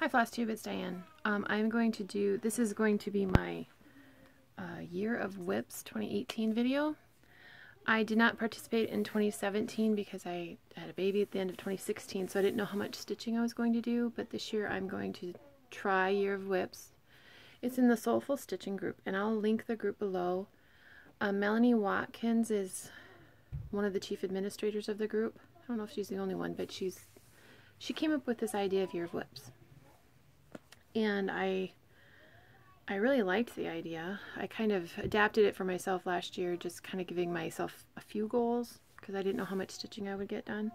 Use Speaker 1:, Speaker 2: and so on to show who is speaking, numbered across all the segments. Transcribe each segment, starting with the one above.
Speaker 1: Hi FlossTube, it's Diane. I'm going to do, this is going to be my Year of Whips 2018 video. I did not participate in 2017 because I had a baby at the end of 2016, so I didn't know how much stitching I was going to do, but this year I'm going to try Year of Whips. It's in the Soulful Stitching group, and I'll link the group below. Melanie Watkins is one of the chief administrators of the group. I don't know if she's the only one, but she came up with this idea of Year of Whips. And I really liked the idea. I kind of adapted it for myself last year, just kind of giving myself a few goals because I didn't know how much stitching I would get done.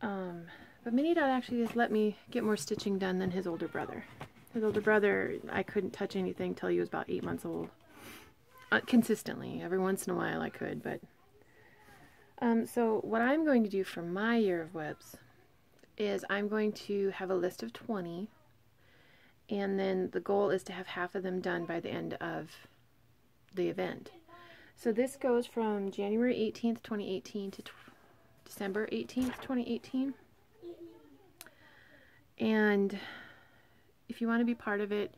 Speaker 1: But Minnie Dot actually just let me get more stitching done than his older brother. His older brother, I couldn't touch anything till he was about 8 months old. Consistently. Every once in a while I could, but... so what I'm going to do for my Year of Whips is I'm going to have a list of 20. And then the goal is to have half of them done by the end of the event. So this goes from January 18th, 2018 to December 18th, 2018. And if you want to be part of it,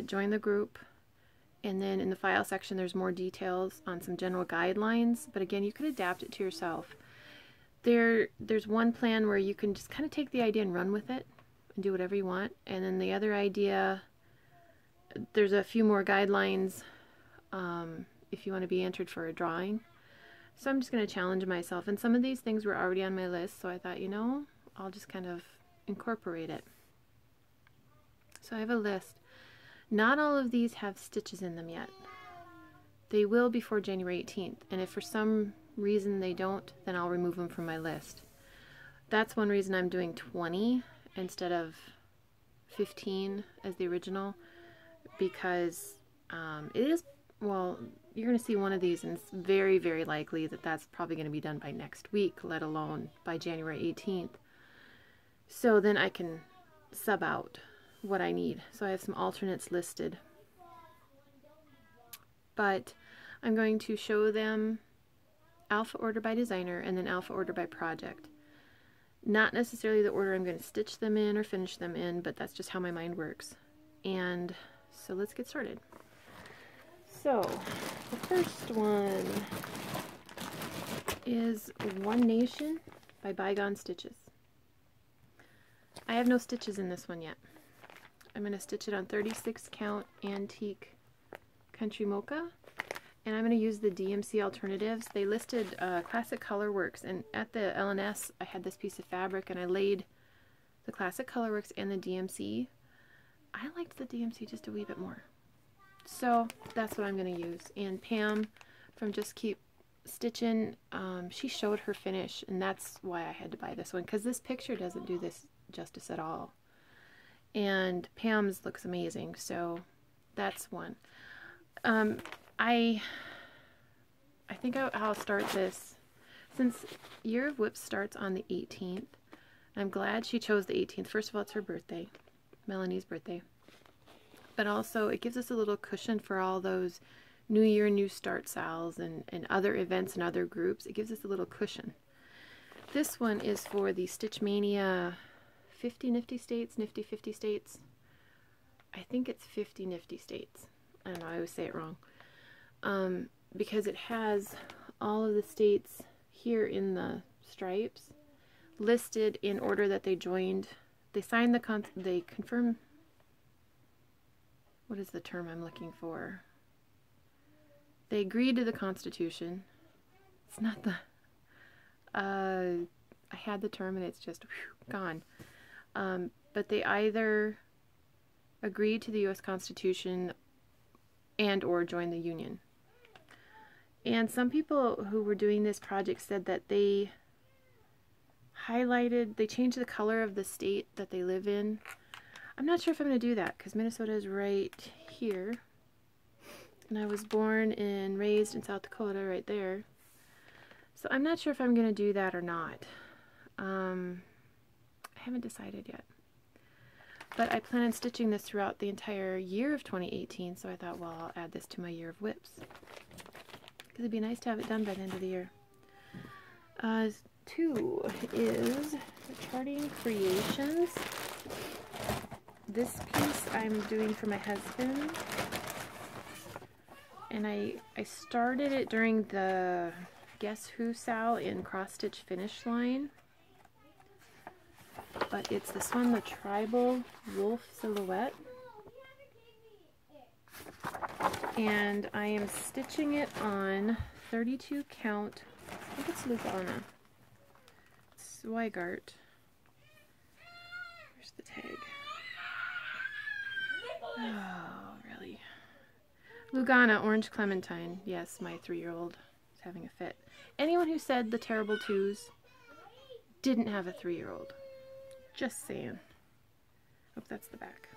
Speaker 1: join the group. And then in the file section there's more details on some general guidelines. But again, you can adapt it to yourself. There's one plan where you can just kind of take the idea and run with it and do whatever you want. And then the other idea, there's a few more guidelines if you want to be entered for a drawing. So I'm just going to challenge myself. And some of these things were already on my list, so I thought, you know, I'll just kind of incorporate it. So I have a list. Not all of these have stitches in them yet. They will before January 18th. And if for some reason they don't, then I'll remove them from my list. That's one reason I'm doing 20 instead of 15 as the original, because it is, well, you're going to see one of these and it's very, very likely that that's probably going to be done by next week, let alone by January 18th. So then I can sub out what I need. So I have some alternates listed. But I'm going to show them alpha order by designer and then alpha order by project. Not necessarily the order I'm going to stitch them in or finish them in, but that's just how my mind works. And so let's get started. So the first one is One Nation by Bygone Stitches. I have no stitches in this one yet. I'm going to stitch it on 36 count antique country mocha. And I'm going to use the DMC alternatives. They listed Classic Colorworks, and at the LNS I had this piece of fabric and I laid the Classic Colorworks and the DMC. I liked the DMC just a wee bit more. So that's what I'm going to use. And Pam from Just Keep Stitching, she showed her finish, and that's why I had to buy this one, because this picture doesn't do this justice at all. And Pam's looks amazing, so that's one. I think I'll start this, since Year of Whips starts on the 18th. I'm glad she chose the 18th. First of all, it's her birthday, Melanie's birthday. But also, it gives us a little cushion for all those New Year, New Start sales and other events and other groups. It gives us a little cushion. This one is for the Stitch Mania 50 Nifty States, Nifty 50 States. I think it's 50 Nifty States. I don't know, I always say it wrong. Because it has all of the states here in the stripes listed in order that they joined. They signed they confirm, what is the term I'm looking for? They agreed to the Constitution. It's not the, I had the term and it's just gone. But they either agreed to the U.S. Constitution and or joined the Union. And some people who were doing this project said that they changed the color of the state that they live in. I'm not sure if I'm going to do that, because Minnesota is right here. And I was born and raised in South Dakota right there. So I'm not sure if I'm going to do that or not. I haven't decided yet. But I plan on stitching this throughout the entire year of 2018, so I thought, well, I'll add this to my Year of Whips. Because it'd be nice to have it done by the end of the year. 2 is Charting Creations This piece I'm doing for my husband, and I started it during the Guess Who Sal in Cross Stitch Finish Line, but it's this one, the Tribal Wolf Silhouette, and I am stitching it on 32 count, I think it's Lugana, Zweigart. Where's the tag? Oh, really? Lugana, Orange Clementine. Yes, my 3-year-old is having a fit. Anyone who said the terrible twos didn't have a 3-year-old. Just saying. Oh, that's the back.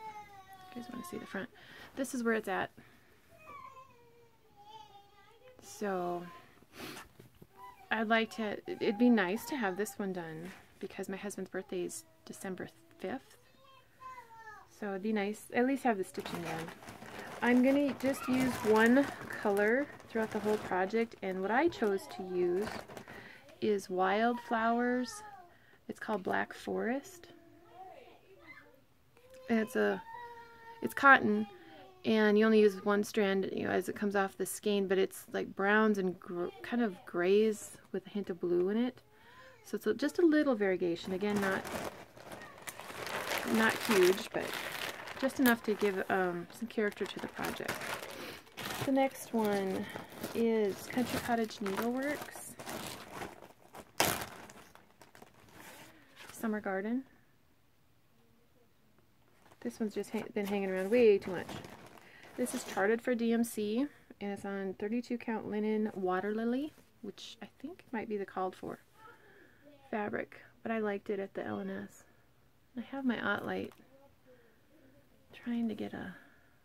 Speaker 1: You guys want to see the front. This is where it's at. So, I'd like to, it'd be nice to have this one done because my husband's birthday is December 5th. So it'd be nice, at least have the stitching done. I'm going to just use one color throughout the whole project, and what I chose to use is Wildflowers. It's called Black Forest. And it's cotton, and you only use one strand, you know, as it comes off the skein, but it's like browns and kind of grays with a hint of blue in it. So it's just a little variegation. Again, not huge, but just enough to give some character to the project. The next one is Country Cottage Needleworks, Summer Garden. This one's just been hanging around way too much. This is charted for DMC, and it's on 32 count linen Water Lily, which I think might be the called for fabric, but I liked it at the LNS. I have my Ottlight, trying to get a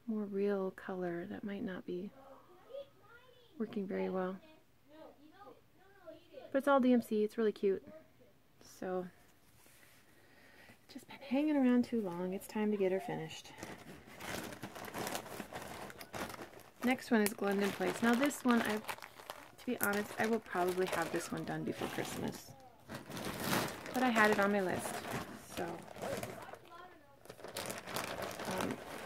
Speaker 1: more real color that might not be working very well. But it's all DMC, it's really cute. So, just been hanging around too long. It's time to get her finished. Next one is Glendon Place. Now this one, to be honest, I will probably have this one done before Christmas. But I had it on my list, so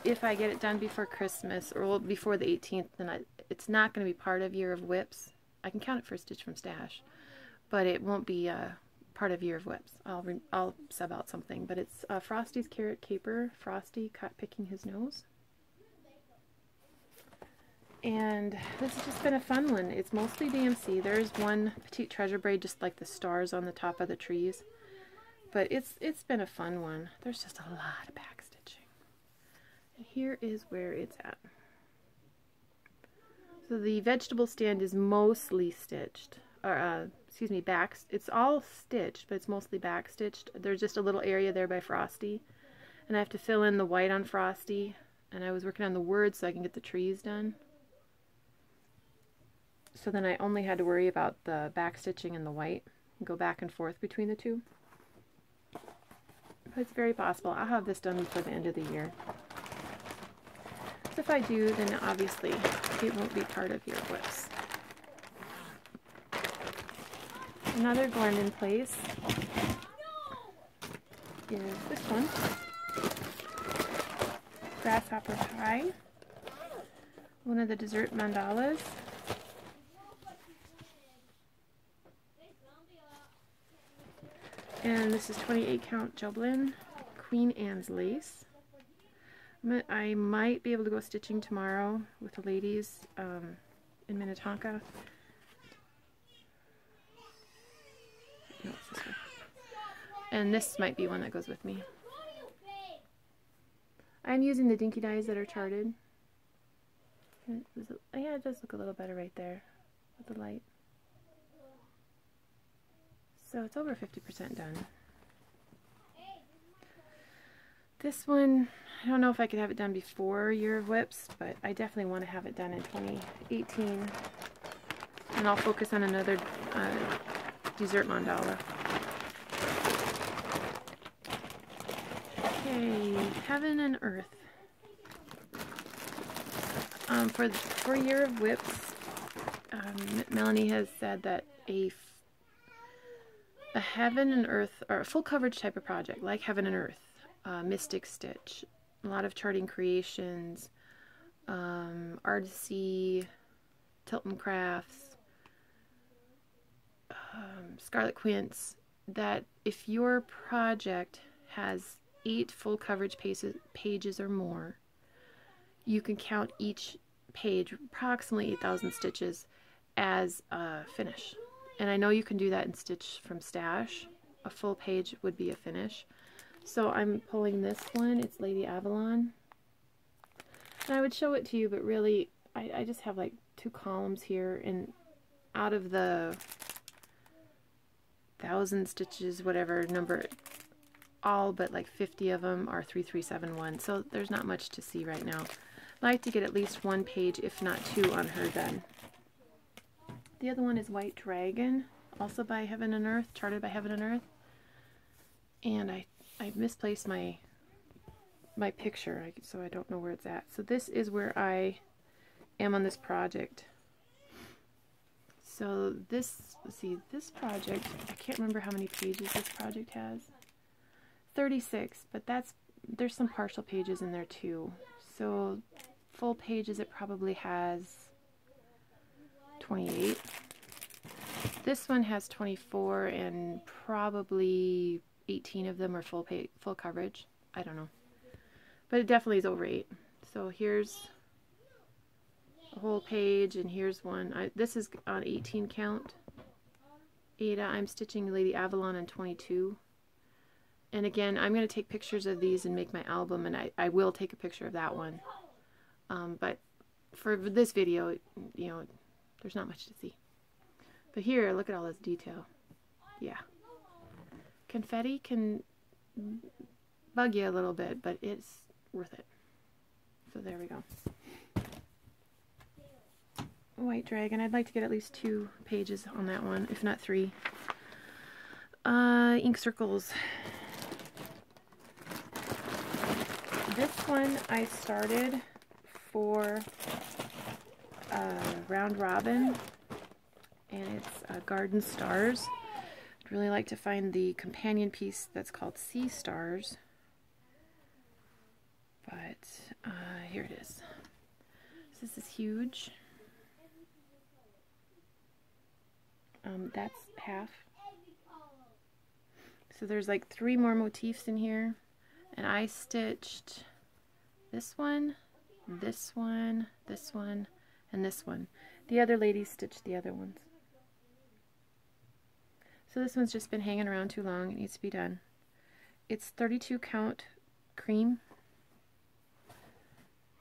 Speaker 1: if I get it done before Christmas, or before the 18th, then it's not going to be part of Year of Whips. I can count it for a stitch from stash, but it won't be part of Year of Whips. I'll sub out something, but it's Frosty's Carrot Caper, Frosty caught picking his nose. And this has just been a fun one. It's mostly DMC. There's one Petite Treasure braid, just like the stars on the top of the trees. But it's been a fun one. There's just a lot of back stitching. And here is where it's at. So the vegetable stand is mostly stitched, or excuse me, it's all stitched, but it's mostly back stitched. There's just a little area there by Frosty, and I have to fill in the white on Frosty. And I was working on the words so I can get the trees done. So then I only had to worry about the back stitching and the white, and go back and forth between the two. But it's very possible I'll have this done before the end of the year. So if I do, then obviously it won't be part of Year of Whips. Another Glendon Place is this one, Grasshopper Pie, one of the dessert mandalas. And this is 28 count Joblin, Queen Anne's Lace. I might be able to go stitching tomorrow with the ladies in Minnetonka. No, it's this one. And this might be one that goes with me. I'm using the Dinky Dyes that are charted. Yeah, it does look a little better right there with the light. So it's over 50% done. This one, I don't know if I could have it done before Year of Whips, but I definitely want to have it done in 2018. And I'll focus on another dessert mandala. Okay, Heaven and Earth. For Year of Whips, Melanie has said that a Heaven and Earth, or a full coverage type of project, like Heaven and Earth, Mystic Stitch, a lot of Charting Creations, Artsy, Tilton Crafts, Scarlet Quince, that if your project has 8 full coverage pages or more, you can count each page, approximately 8,000 stitches, as a finish. And I know you can do that in Stitch from Stash. A full page would be a finish. So I'm pulling this one. It's Lady Avalon. And I would show it to you, but really, I just have like 2 columns here, and out of the 1,000 stitches, whatever number, all but like 50 of them are 3371. So there's not much to see right now. I like to get at least 1 page, if not 2, on her done. The other one is White Dragon, also by Heaven and Earth, charted by Heaven and Earth. And I misplaced my picture, so I don't know where it's at. So this is where I am on this project. So this, let's see, this project, I can't remember how many pages this project has. 36, but there's some partial pages in there too. So full pages it probably has 28. This one has 24, and probably 18 of them are full coverage. I don't know. But it definitely is over 8. So here's a whole page, and here's one. This is on 18 count. Ada, I'm stitching Lady Avalon on 22. And again, I'm going to take pictures of these and make my album, and I will take a picture of that one. But for this video, you know, there's not much to see. But here, look at all this detail. Yeah. Confetti can bug you a little bit, but it's worth it. So there we go. White Dragon. I'd like to get at least 2 pages on that one, if not 3. Ink circles. This one I started for Round Robin, and it's Garden Stars. I'd really like to find the companion piece that's called Sea Stars, but here it is. This is huge. That's half. So there's like 3 more motifs in here, and I stitched this one, this one, this one, and this one. The other ladies stitched the other ones. So this one's just been hanging around too long. It needs to be done. It's 32 count cream,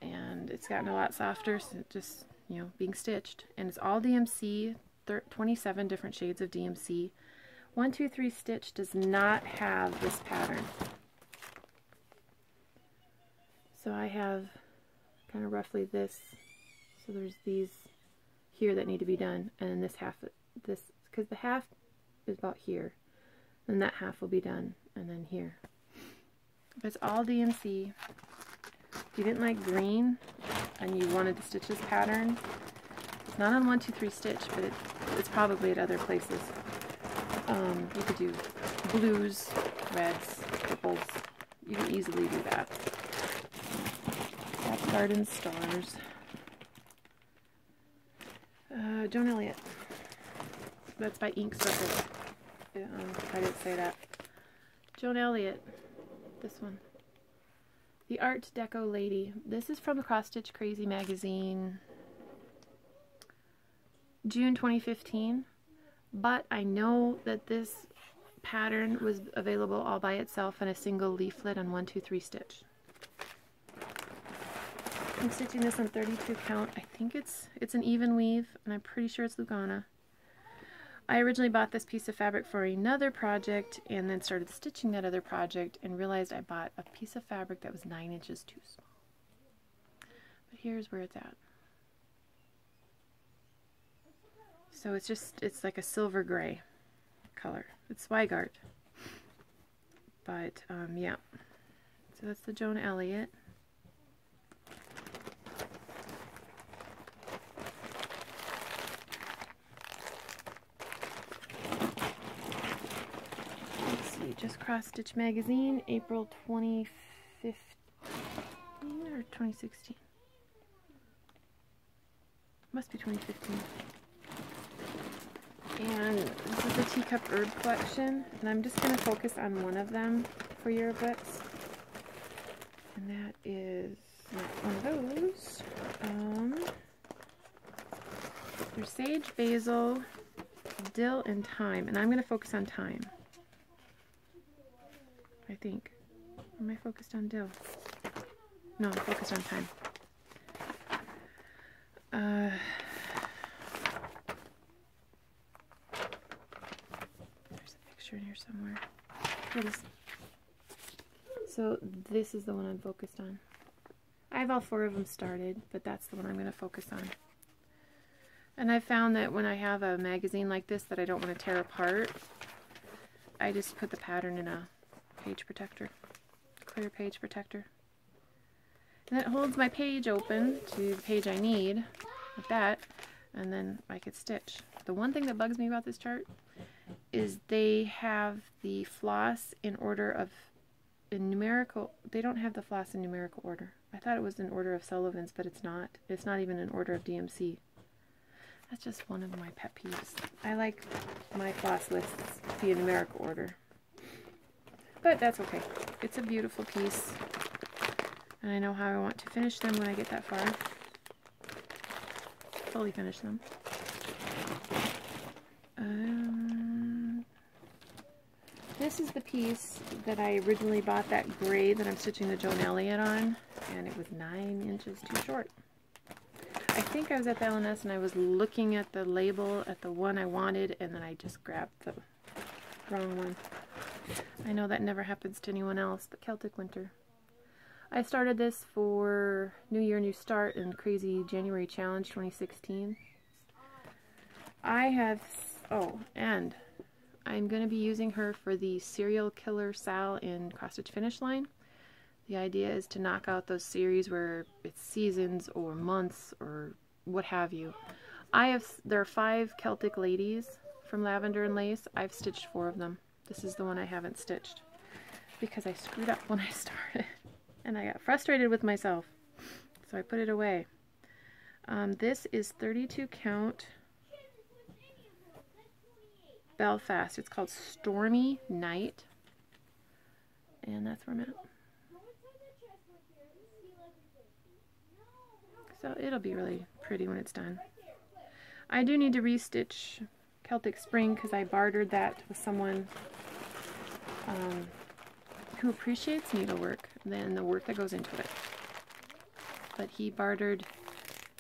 Speaker 1: and it's gotten a lot softer, so it just, you know, being stitched. And it's all DMC, 27 different shades of DMC. 1, 2, 3 stitch does not have this pattern. So I have kind of roughly this. So there's these here that need to be done, and then this half, because the half is about here, and that half will be done, and then here. But it's all DMC. If you didn't like green and you wanted to stitch this pattern, it's not on 1, 2, 3 stitch, but it's probably at other places. You could do blues, reds, purples. You can easily do that. That's Garden Stars. Joan Elliott. That's by Ink Circle. I didn't say that. Joan Elliott. This one. The Art Deco Lady. This is from the Cross Stitch Crazy magazine, June 2015. But I know that this pattern was available all by itself in a single leaflet on 1, 2, 3 stitch. I'm stitching this on 32 count. I think it's an even weave, and I'm pretty sure it's Lugana. I originally bought this piece of fabric for another project, and then started stitching that other project and realized I bought a piece of fabric that was 9 inches too small. But here's where it's at. So it's like a silver gray color. It's Zweigart. But yeah. So that's the Joan Elliott. Let's see, just Cross Stitch Magazine, April 2015. or 2016? Must be 2015. And this is the Teacup Herb Collection, and I'm just going to focus on one of them for your books. And that is not one of those. There's sage, basil, dill, and thyme, and I'm going to focus on thyme. I think. Am I focused on dill? No, I'm focused on thyme. There's a picture in here somewhere. Here it is. So this is the one I'm focused on. I have all 4 of them started, but that's the one I'm going to focus on. And I found that when I have a magazine like this that I don't want to tear apart, I just put the pattern in a page protector, clear page protector. And it holds my page open to the page I need, like that, and then I could stitch. The one thing that bugs me about this chart is they have the floss in order of, in numerical, they don't have the floss in numerical order. I thought it was in order of Sullivan's, but it's not. It's not even in order of DMC. That's just one of my pet peeves. I like my floss lists to be in numerical order. But that's okay. It's a beautiful piece. And I know how I want to finish them when I get that far. Fully finish them. This is the piece that I originally bought, that gray that I'm stitching the Joan Elliott on. And it was 9 inches too short. I think I was at the LNS and I was looking at the label at the one I wanted, and then I just grabbed the wrong one. I know that never happens to anyone else, but Celtic Winter. I started this for New Year, New Start and Crazy January Challenge 2016. I have, oh, and I'm going to be using her for the Serial Killer Sal in Cross Stitch Finish Line. The idea is to knock out those series where it's seasons or months or what have you. There are 5 Celtic ladies from Lavender and Lace. I've stitched 4 of them. This is the one I haven't stitched because I screwed up when I started and I got frustrated with myself, so I put it away. This is 32 count Belfast. It's called Stormy Night, and that's where I'm at. So it'll be really pretty when it's done. I do need to restitch Celtic Spring because I bartered that with someone who appreciates needlework and the work that goes into it. But he bartered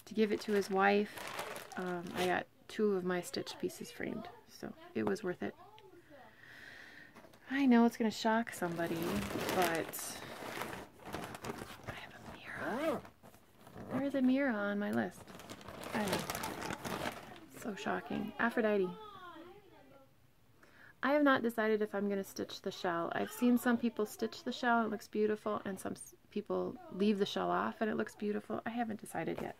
Speaker 1: to give it to his wife. I got 2 of my stitched pieces framed, so it was worth it. I know it's going to shock somebody, but I have a mirror. There's a mirror on my list. I know. So shocking. Aphrodite. I have not decided if I'm going to stitch the shell. I've seen some people stitch the shell and it looks beautiful, and some people leave the shell off and it looks beautiful. I haven't decided yet.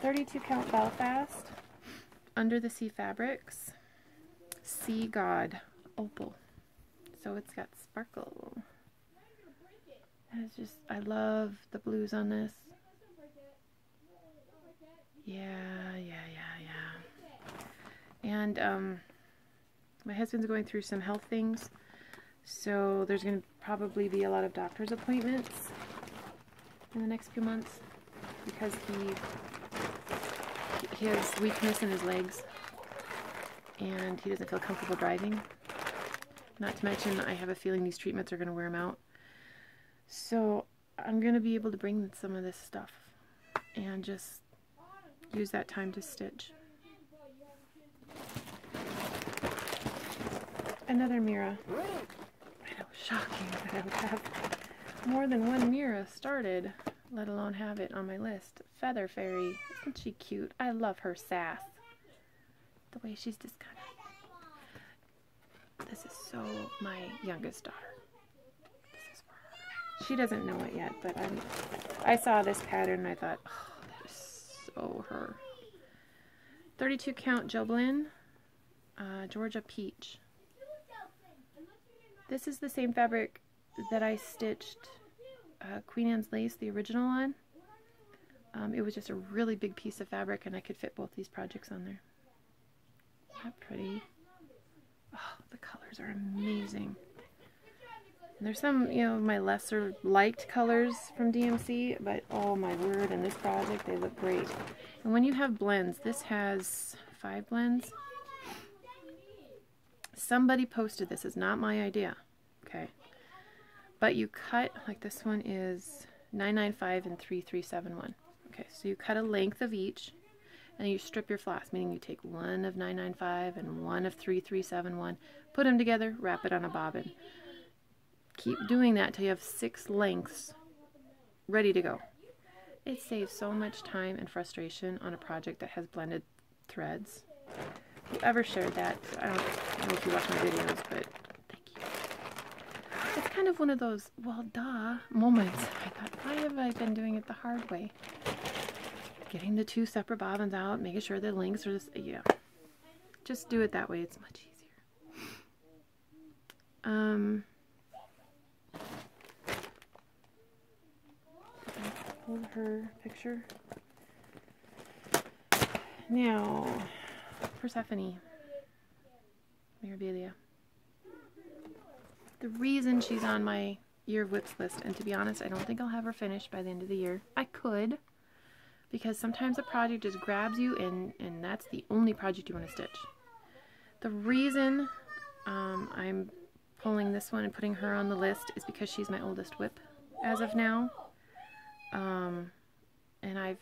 Speaker 1: 32 count Belfast, Under the Sea Fabrics, Sea God Opal. So it's got sparkle. And it's just, I love the blues on this. Yeah. And my husband's going through some health things, so there's going to probably be a lot of doctor's appointments in the next few months because he has weakness in his legs and he doesn't feel comfortable driving. Not to mention, I have a feeling these treatments are going to wear him out. So I'm going to be able to bring some of this stuff and just use that time to stitch. Another Mira. I know, shocking that I would have more than one Mira started, let alone have it on my list. Feather Fairy. Isn't she cute? I love her sass. The way she's just kind of... This is so my youngest daughter. This is for her. She doesn't know it yet, but I saw this pattern and I thought, oh, that is so her. 32 count Joblin, Georgia Peach. This is the same fabric that I stitched Queen Anne's lace, the original one. It was just a really big piece of fabric, and I could fit both these projects on there. Isn't that pretty? Oh, the colors are amazing. And there's some, you know, my lesser liked colors from DMC, but oh my word, in this project they look great. And when you have blends, this has 5 blends. Somebody posted this, it's not my idea, okay? But you cut, like this one is 995 and 3371. Okay, so you cut a length of each, and you strip your floss, meaning you take one of 995 and one of 3371, put them together, wrap it on a bobbin. Keep doing that till you have 6 lengths ready to go. It saves so much time and frustration on a project that has blended threads. Whoever shared that, I don't know if you watch my videos, but thank you. It's kind of one of those, well, duh, moments. I thought, why have I been doing it the hard way? Getting the 2 separate bobbins out, making sure the lengths are just, yeah. Just do it that way, it's much easier. Hold her picture. Now, Persephone, Mirabilia. The reason she's on my Year of Whips list, and to be honest, I don't think I'll have her finished by the end of the year. I could, because sometimes a project just grabs you, and that's the only project you want to stitch. The reason I'm pulling this one and putting her on the list is because she's my oldest whip as of now. And I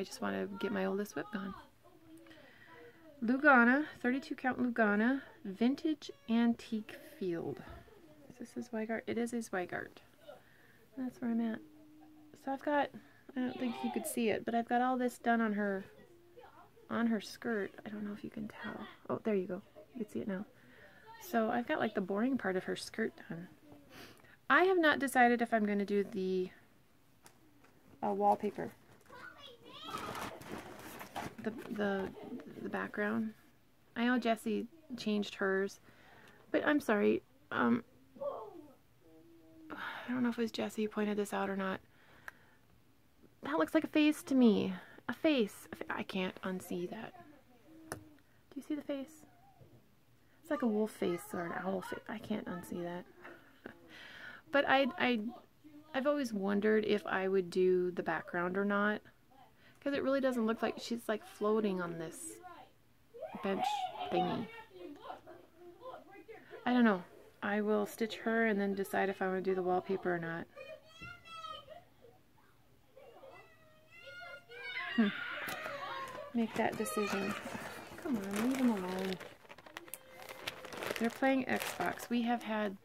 Speaker 1: just want to get my oldest whip gone. Lugana, 32 count Lugana, vintage antique field. Is this Zweigart? It is a Zweigart. That's where I'm at. So I've got, I don't think you could see it, but I've got all this done on her skirt. I don't know if you can tell. Oh, there you go. You can see it now. So I've got like the boring part of her skirt done. I have not decided if I'm going to do the wallpaper. The background. I know Jessie changed hers, but I'm sorry. I don't know if it was Jessie who pointed this out or not. That looks like a face to me. A face. I can't unsee that. Do you see the face? It's like a wolf face or an owl face. I can't unsee that. But I've always wondered if I would do the background or not, because it really doesn't look like she's like floating on this bench thingy. I don't know. I will stitch her and then decide if I want to do the wallpaper or not. Make that decision. Come on, leave them alone. They're playing Xbox. We have had,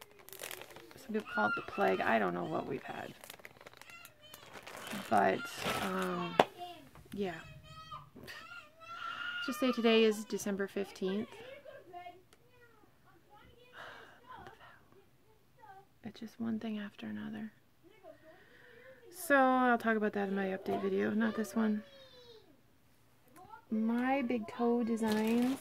Speaker 1: some people call it the plague. I don't know what we've had. But, yeah. Let's just say today is December 15th. It's just one thing after another. So, I'll talk about that in my update video, not this one. My big toe designs.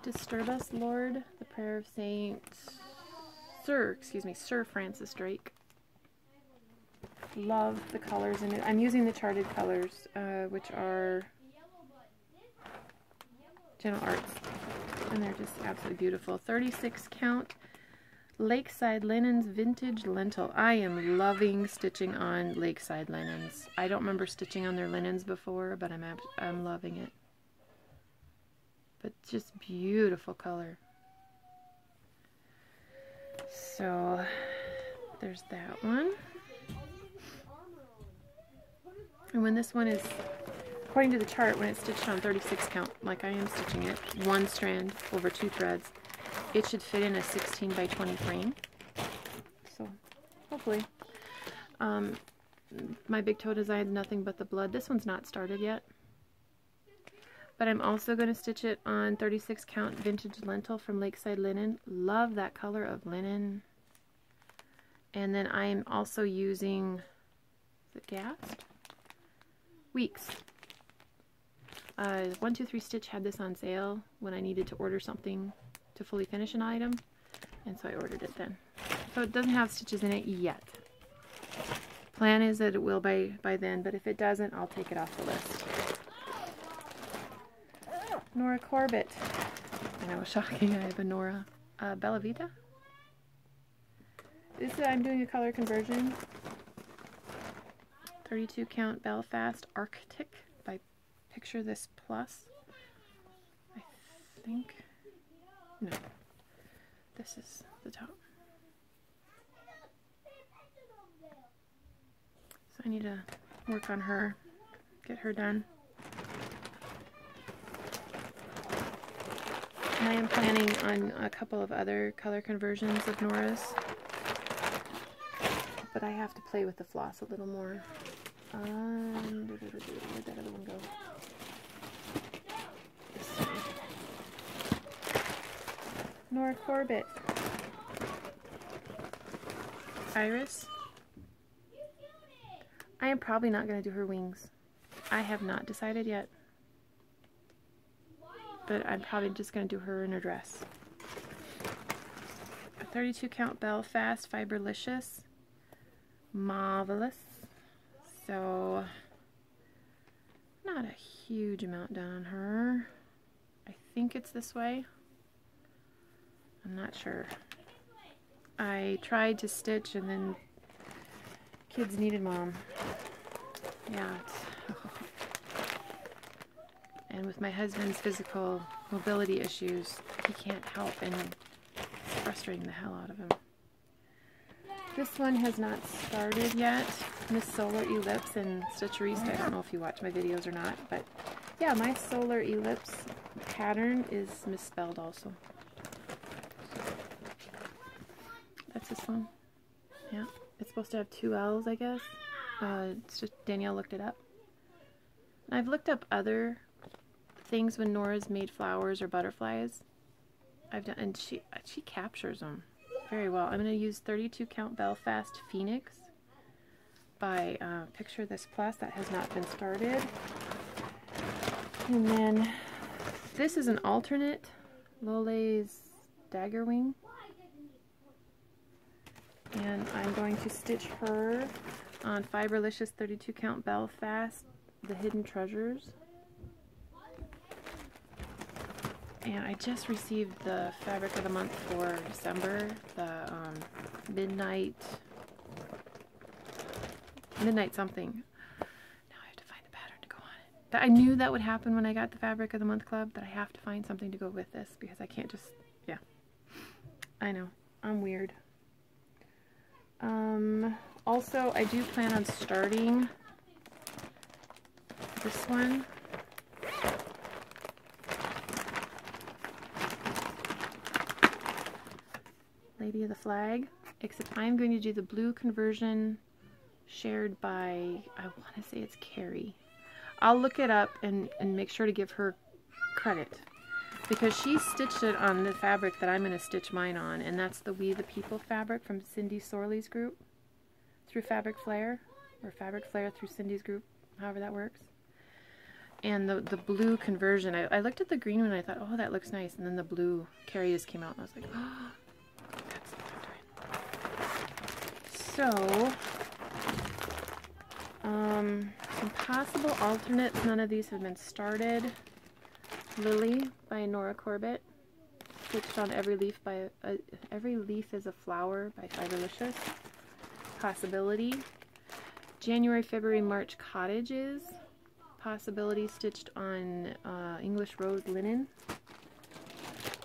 Speaker 1: Disturb Us, Lord, the prayer of Sir Francis Drake. Love the colors in it. I'm using the charted colors, which are Gentle Arts, and they're just absolutely beautiful. 36 count Lakeside Linens Vintage Lentil. I am loving stitching on Lakeside Linens. I don't remember stitching on their linens before, but I'm loving it. But just beautiful color. So there's that one. And when this one is, according to the chart, when it's stitched on 36 count, like I am stitching it, one strand over 2 threads, it should fit in a 16 by 20 frame. So hopefully. My big toe design, Nothing But the Blood. This one's not started yet. But I'm also going to stitch it on 36 count Vintage Lentil from Lakeside Linen. Love that color of linen. And then I'm also using, is it Gast? Weeks. 123 Stitch had this on sale when I needed to order something to fully finish an item, and so I ordered it then. So it doesn't have stitches in it yet. Plan is that it will by then, but if it doesn't, I'll take it off the list. Nora Corbett. I know, shocking, I have a Nora. Bella Vita. I'm doing a color conversion. 32 count Belfast Arctic by Picture This Plus. I think. No. This is the top. So I need to work on her, get her done. And I am planning on a couple of other color conversions of Nora's, but I have to play with the floss a little more. Where'd that other one go? This one. Nora Corbett. Iris. I am probably not going to do her wings. I have not decided yet. But I'm probably just going to do her in her dress. A 32 count Belfast Fiberlicious. Marvelous. So, not a huge amount done on her. I think it's this way. I'm not sure. I tried to stitch and then kids needed mom. Yeah. And with my husband's physical mobility issues, he can't help, and it's frustrating the hell out of him. This one has not started yet. Miss Solar Ellipse and Stitcherista. I don't know if you watch my videos or not, but yeah, my Solar Ellipse pattern is misspelled also. That's this one. Yeah, it's supposed to have 2 L's, I guess. It's just Danielle looked it up. And I've looked up other things when Nora's made flowers or butterflies. I've done, and she captures them very well. I'm going to use 32 count Belfast Phoenix by Picture This Plus. That has not been started. And then this is an alternate Lole's Dagger Wing. And I'm going to stitch her on Fiberlicious 32 count Belfast, The Hidden Treasures. And I just received the fabric of the month for December, the midnight something. Now I have to find the pattern to go on it. But I knew that would happen when I got the fabric of the month club, that I have to find something to go with this because I can't just, yeah. I know, I'm weird. Also, I do plan on starting this one. Lady of the Flag, except I'm going to do the blue conversion shared by, I want to say it's Carrie. I'll look it up and make sure to give her credit, because she stitched it on the fabric that I'm going to stitch mine on, and that's the We the People fabric from Cindy Sorley's group through Fabric Flair, or Fabric Flair through Cindy's group, however that works. And the blue conversion, I looked at the green one and I thought, oh, that looks nice, and then the blue Carrie just came out and I was like, oh, that's what I'm doing. So, some possible alternates. None of these have been started. Lily by Nora Corbett, stitched on Every Leaf by Every Leaf is a Flower by Fiberlicious. Possibility. January, February, March Cottages. Possibility, stitched on English Rose Linen.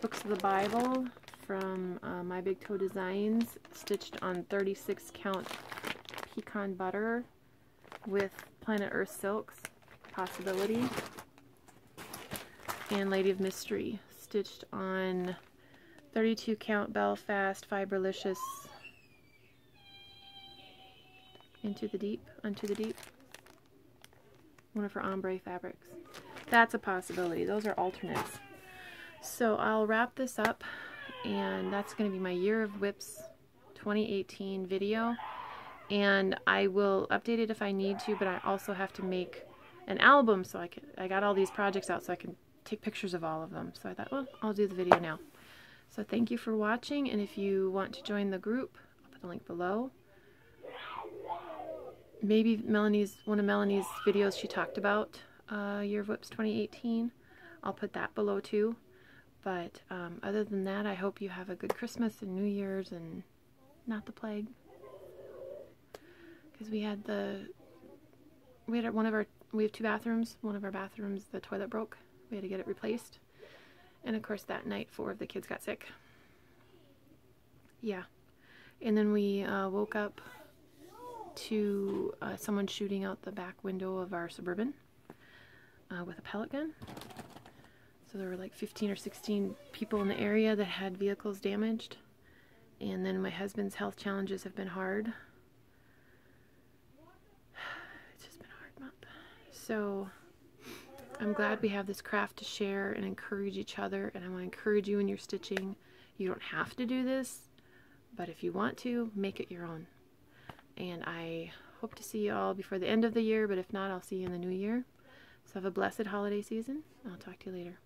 Speaker 1: Books of the Bible from My Big Toe Designs, stitched on 36 count pecan butter with Planet Earth Silks. Possibility. And Lady of Mystery, stitched on 32 count Belfast Fiberlicious Into the Deep, Unto the Deep. One of her ombre fabrics. That's a possibility. Those are alternates. So I'll wrap this up, and that's going to be my Year of Whips 2018 video. And I will update it if I need to, but I also have to make an album, so I got all these projects out so I can take pictures of all of them. So I thought, well, I'll do the video now. So thank you for watching, and if you want to join the group, I'll put the link below. Maybe one of Melanie's videos she talked about Year of Whips 2018. I'll put that below too. But other than that, I hope you have a good Christmas and New Year's and not the plague. Because we have 2 bathrooms. One of our bathrooms, the toilet broke. We had to get it replaced. And of course that night 4 of the kids got sick. Yeah. And then we woke up to someone shooting out the back window of our Suburban with a pellet gun. So there were like 15 or 16 people in the area that had vehicles damaged. And then my husband's health challenges have been hard. It's just been a hard month. So I'm glad we have this craft to share and encourage each other. And I want to encourage you in your stitching. You don't have to do this, but if you want to, make it your own. And I hope to see you all before the end of the year, but if not, I'll see you in the new year. So have a blessed holiday season. I'll talk to you later.